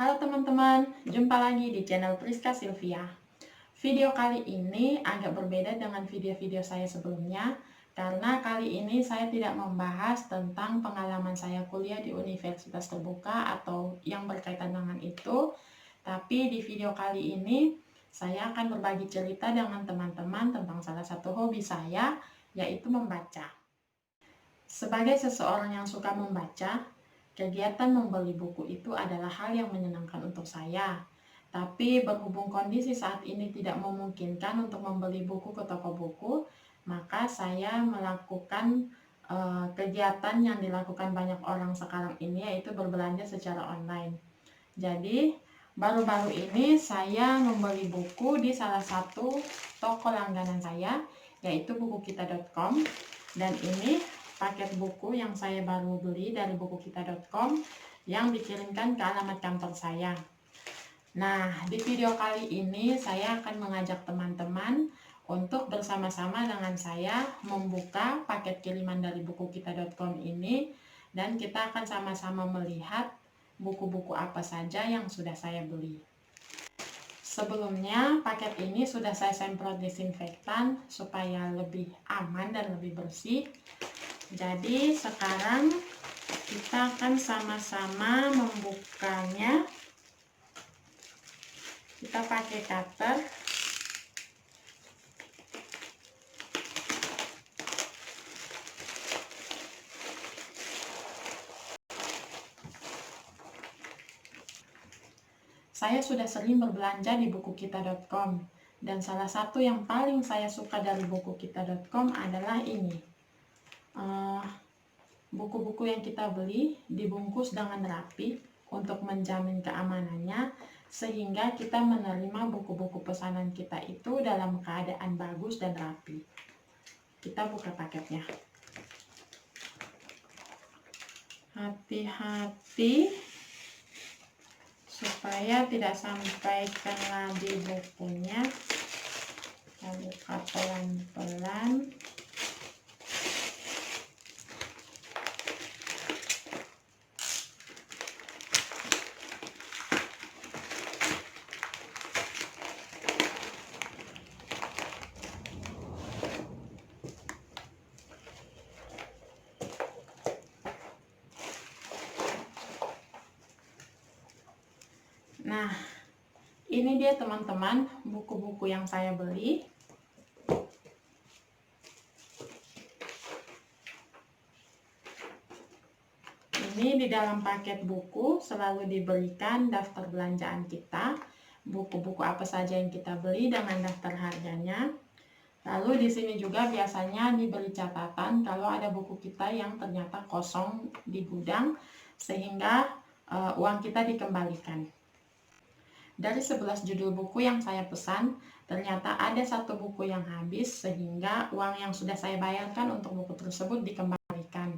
Halo teman-teman, jumpa lagi di channel Priska Sylvia. Video kali ini agak berbeda dengan video-video saya sebelumnya, karena kali ini saya tidak membahas tentang pengalaman saya kuliah di universitas terbuka atau yang berkaitan dengan itu. Tapi di video kali ini, saya akan berbagi cerita dengan teman-teman tentang salah satu hobi saya, yaitu membaca. Sebagai seseorang yang suka membaca, kegiatan membeli buku itu adalah hal yang menyenangkan untuk saya. Tapi berhubung kondisi saat ini tidak memungkinkan untuk membeli buku ke toko buku, maka saya melakukan kegiatan yang dilakukan banyak orang sekarang ini, yaitu berbelanja secara online. Jadi baru-baru ini saya membeli buku di salah satu toko langganan saya, yaitu bukukita.com, dan ini paket buku yang saya baru beli dari bukukita.com yang dikirimkan ke alamat kantor saya. Nah, di video kali ini saya akan mengajak teman-teman untuk bersama-sama dengan saya membuka paket kiriman dari bukukita.com ini, dan kita akan sama-sama melihat buku-buku apa saja yang sudah saya beli. Sebelumnya, paket ini sudah saya semprot disinfektan supaya lebih aman dan lebih bersih. Jadi sekarang kita akan sama-sama membukanya. Kita pakai cutter. Saya sudah sering berbelanja di bukukita.com, dan salah satu yang paling saya suka dari bukukita.com adalah ini. Buku-buku yang kita beli dibungkus dengan rapi untuk menjamin keamanannya, sehingga kita menerima buku-buku pesanan kita itu dalam keadaan bagus dan rapi. Kita buka paketnya. Hati-hati supaya tidak sampai kena di bukunya. Kita buka pelan-pelan. Nah, ini dia teman-teman buku-buku yang saya beli. Ini di dalam paket buku selalu diberikan daftar belanjaan kita, buku-buku apa saja yang kita beli dengan daftar harganya. Lalu di sini juga biasanya diberi catatan kalau ada buku kita yang ternyata kosong di gudang, sehingga uang kita dikembalikan. Dari 11 judul buku yang saya pesan, ternyata ada satu buku yang habis, sehingga uang yang sudah saya bayarkan untuk buku tersebut dikembalikan.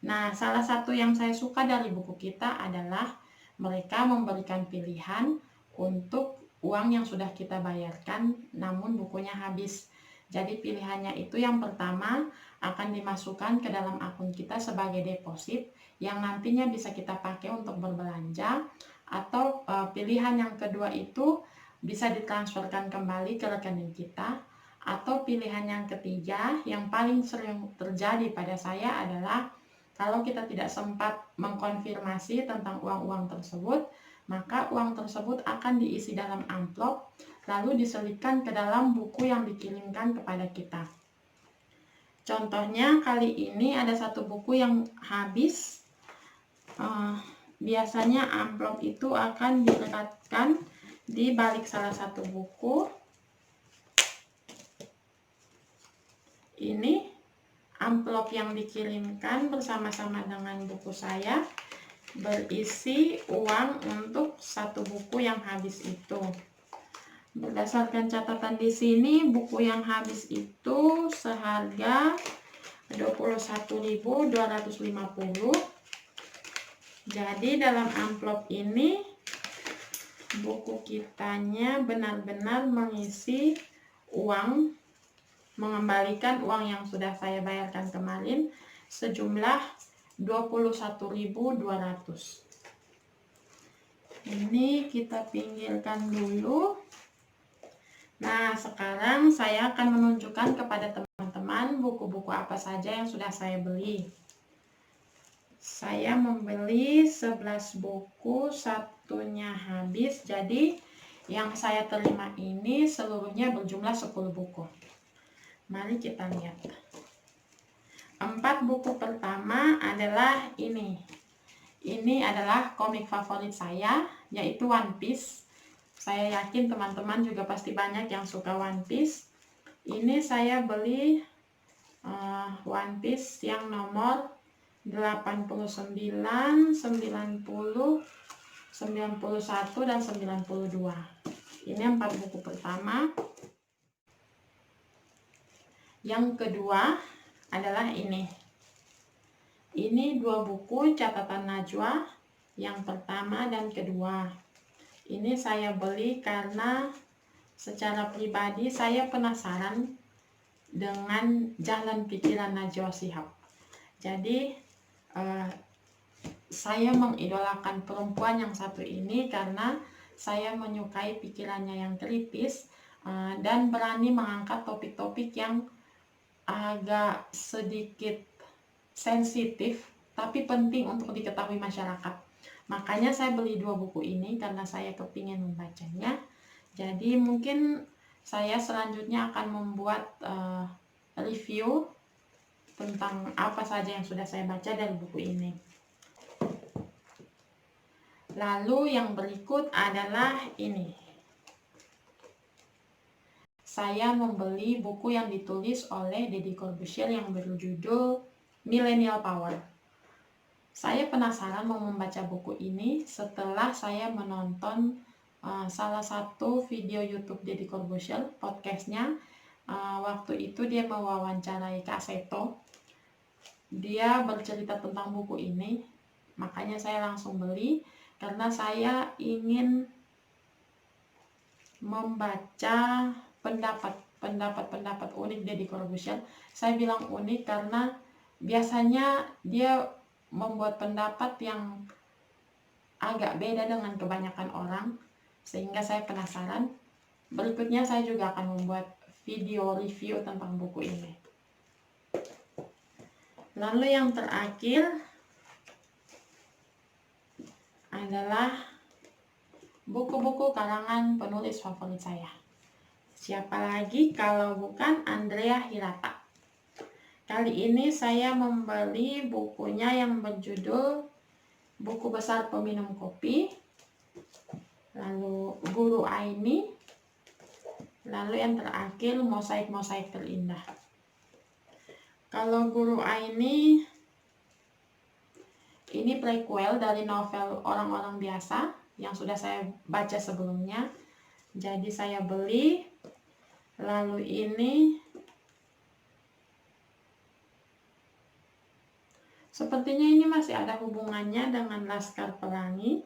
Nah, salah satu yang saya suka dari buku kita adalah mereka memberikan pilihan untuk uang yang sudah kita bayarkan, namun bukunya habis. Jadi pilihannya itu yang pertama akan dimasukkan ke dalam akun kita sebagai deposit, yang nantinya bisa kita pakai untuk berbelanja, atau pilihan yang kedua itu bisa ditransferkan kembali ke rekening kita, atau pilihan yang ketiga yang paling sering terjadi pada saya adalah kalau kita tidak sempat mengkonfirmasi tentang uang-uang tersebut, maka uang tersebut akan diisi dalam amplop lalu diselipkan ke dalam buku yang dikirimkan kepada kita. Contohnya kali ini ada satu buku yang habis. Biasanya amplop itu akan dilekatkan di balik salah satu buku. Ini amplop yang dikirimkan bersama-sama dengan buku saya, berisi uang untuk satu buku yang habis itu. Berdasarkan catatan di sini, buku yang habis itu seharga 21.250. Jadi dalam amplop ini buku kitanya benar-benar mengisi uang, mengembalikan uang yang sudah saya bayarkan kemarin sejumlah 21.200. Ini kita pinggirkan dulu. Nah, sekarang saya akan menunjukkan kepada teman-teman buku-buku apa saja yang sudah saya beli. Saya membeli 11 buku, satunya habis. Jadi, yang saya terima ini seluruhnya berjumlah 10 buku. Mari kita lihat. 4 buku pertama adalah ini. Ini adalah komik favorit saya, yaitu One Piece. Saya yakin teman-teman juga pasti banyak yang suka One Piece. Ini saya beli One Piece yang nomor 89, 90, 91, dan 92. Ini 4 buku pertama. Yang kedua adalah ini. Ini 2 buku catatan Najwa, yang pertama dan kedua. Ini saya beli karena secara pribadi saya penasaran dengan jalan pikiran Najwa Shihab. Jadi saya mengidolakan perempuan yang satu ini karena saya menyukai pikirannya yang kritis dan berani mengangkat topik-topik yang agak sedikit sensitif tapi penting untuk diketahui masyarakat. Makanya saya beli 2 buku ini karena saya kepingin membacanya. Jadi mungkin saya selanjutnya akan membuat review tentang apa saja yang sudah saya baca dari buku ini. Lalu yang berikut adalah ini. Saya membeli buku yang ditulis oleh Deddy Corbuzier yang berjudul Millennial Power. Saya penasaran mau membaca buku ini setelah saya menonton salah satu video YouTube Deddy Corbuzier, podcastnya. Waktu itu dia mewawancarai Kak Seto. Dia bercerita tentang buku ini, makanya saya langsung beli karena saya ingin membaca pendapat unik Deddy Corbuzier. Saya bilang unik karena biasanya dia membuat pendapat yang agak beda dengan kebanyakan orang, sehingga saya penasaran. Berikutnya saya juga akan membuat video review tentang buku ini. Lalu yang terakhir adalah buku-buku karangan penulis favorit saya. Siapa lagi kalau bukan Andrea Hirata. Kali ini saya membeli bukunya yang berjudul Buku Besar Peminum Kopi, lalu Guru Aini, lalu yang terakhir Mosaik-Mosaik Terindah. Kalau Guru Aini, ini prequel dari novel Orang-Orang Biasa yang sudah saya baca sebelumnya. Jadi saya beli. Lalu ini sepertinya ini masih ada hubungannya dengan Laskar Pelangi.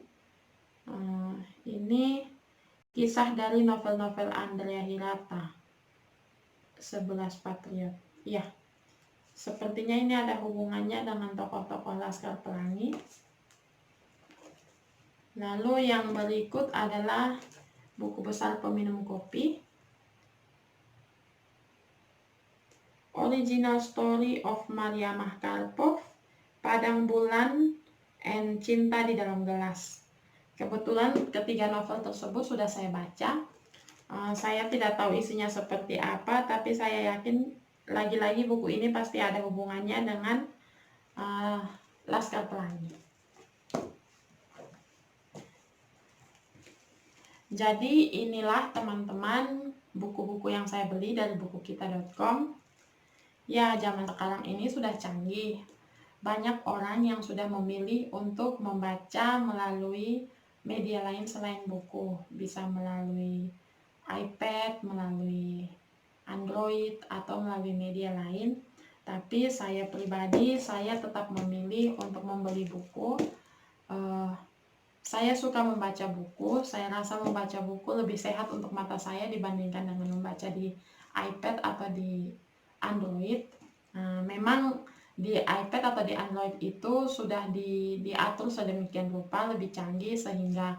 Ini kisah dari novel-novel Andrea Hirata, 11 Patriot. Ya, sepertinya ini ada hubungannya dengan tokoh-tokoh Laskar Pelangi. Lalu yang berikut adalah Buku Besar Peminum Kopi, Original Story of Mariamah Karpov, Padang Bulan, and Cinta di Dalam Gelas. Kebetulan ketiga novel tersebut sudah saya baca. Saya tidak tahu isinya seperti apa, tapi saya yakin lagi-lagi buku ini pasti ada hubungannya dengan Laskar Pelangi. Jadi inilah teman-teman buku-buku yang saya beli dari bukukita.com. Ya, zaman sekarang ini sudah canggih. Banyak orang yang sudah memilih untuk membaca melalui media lain selain buku. Bisa melalui iPad, melalui Android, atau melalui media lain. Tapi saya pribadi, saya tetap memilih untuk membeli buku. Saya suka membaca buku. Saya rasa membaca buku lebih sehat untuk mata saya dibandingkan dengan membaca di iPad atau di Android. Memang di iPad atau di Android itu sudah diatur sedemikian rupa, lebih canggih, sehingga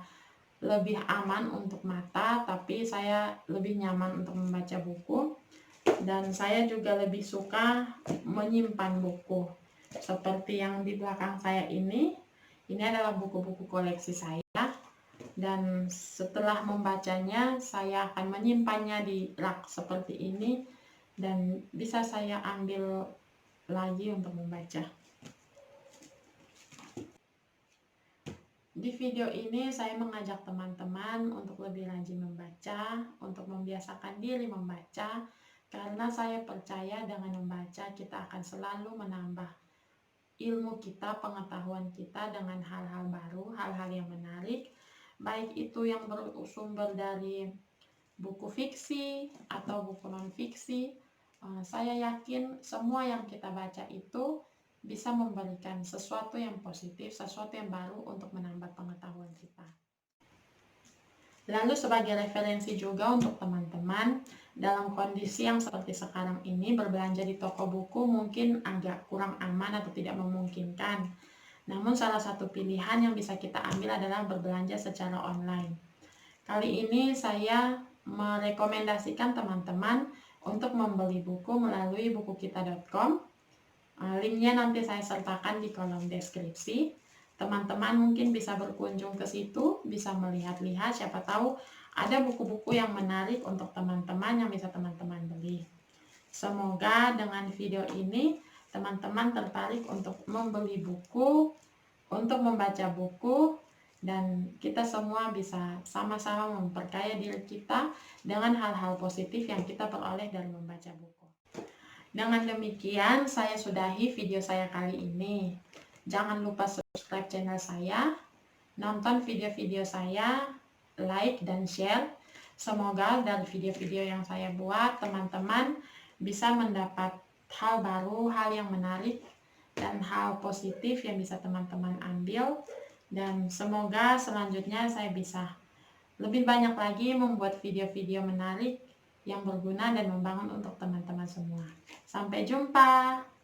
lebih aman untuk mata, tapi saya lebih nyaman untuk membaca buku. Dan saya juga lebih suka menyimpan buku. Seperti yang di belakang saya ini adalah buku-buku koleksi saya. Dan setelah membacanya, saya akan menyimpannya di rak seperti ini. Dan bisa saya ambil lagi untuk membaca. Di video ini saya mengajak teman-teman untuk lebih rajin membaca, untuk membiasakan diri membaca, karena saya percaya dengan membaca kita akan selalu menambah ilmu kita, pengetahuan kita dengan hal-hal baru, hal-hal yang menarik, baik itu yang bersumber dari buku fiksi atau buku non-fiksi. Saya yakin semua yang kita baca itu bisa memberikan sesuatu yang positif, sesuatu yang baru untuk menambah pengetahuan kita. Lalu sebagai referensi juga untuk teman-teman, dalam kondisi yang seperti sekarang ini, berbelanja di toko buku mungkin agak kurang aman atau tidak memungkinkan. Namun salah satu pilihan yang bisa kita ambil adalah berbelanja secara online. Kali ini saya merekomendasikan teman-teman untuk membeli buku melalui bukukita.com. Linknya nanti saya sertakan di kolom deskripsi. Teman-teman mungkin bisa berkunjung ke situ, bisa melihat-lihat, siapa tahu ada buku-buku yang menarik untuk teman-teman yang bisa teman-teman beli. Semoga dengan video ini teman-teman tertarik untuk membeli buku, untuk membaca buku, dan kita semua bisa sama-sama memperkaya diri kita dengan hal-hal positif yang kita peroleh dari membaca buku. Dengan demikian, saya sudahi video saya kali ini. Jangan lupa subscribe channel saya, nonton video-video saya, like dan share. Semoga dari video-video yang saya buat, teman-teman bisa mendapat hal baru, hal yang menarik, dan hal positif yang bisa teman-teman ambil. Dan semoga selanjutnya saya bisa lebih banyak lagi membuat video-video menarik yang berguna dan membangun untuk teman-teman semua. Sampai jumpa!